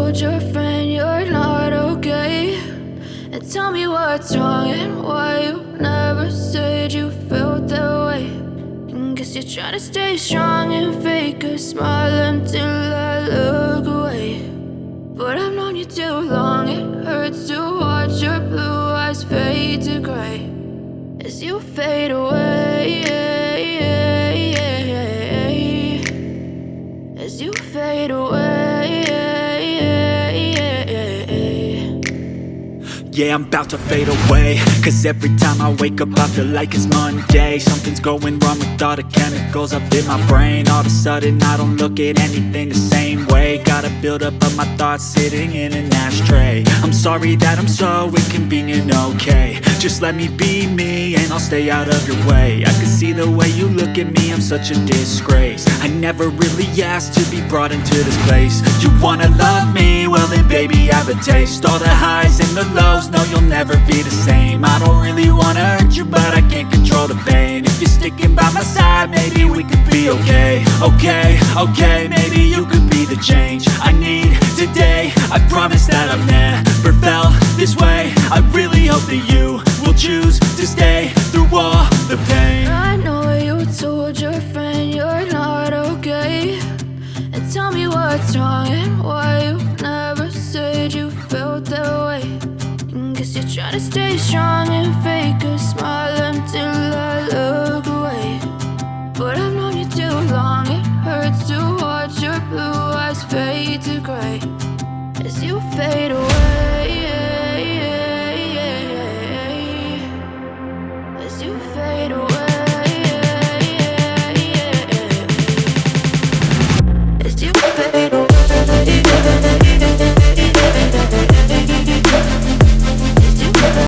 told your friend you're not okay, and tell me what's wrong and why you never said you felt that way. And guess you're trying to stay strong and fake a smile until I look away. But I've known you too long, it hurts to watch your blue eyes fade to gray as you fade away, as you fade away. Yeah, I'm about to fade away, cause every time I wake up I feel like it's Monday. Something's going wrong with all the chemicals up in my brain. All of a sudden I don't look at anything the same way. Gotta build up of my thoughts sitting in an ashtray. I'm sorry that I'm so inconvenient, okay. Just let me be me and I'll stay out of your way. I can see the way you look at me, I'm such a disgrace. I never really asked to be brought into this place. You wanna love me? Well then baby, have a taste. All the highs and the lows, no, you'll never be the same. I don't really wanna hurt you, but I can't control the pain. If you're sticking by my side, maybe we could be okay. Okay, maybe you could be the change I need today. I promise that I've never felt this way. I really hope that you will choose to stay through all the pain. I know you told your friend you're not okay, and tell me what's wrong and why you never said you felt that way. And guess you're trying to stay strong and fake a smile until I look away. But I've known you too long, it hurts to watch your blue eyes fade to gray as you fade away.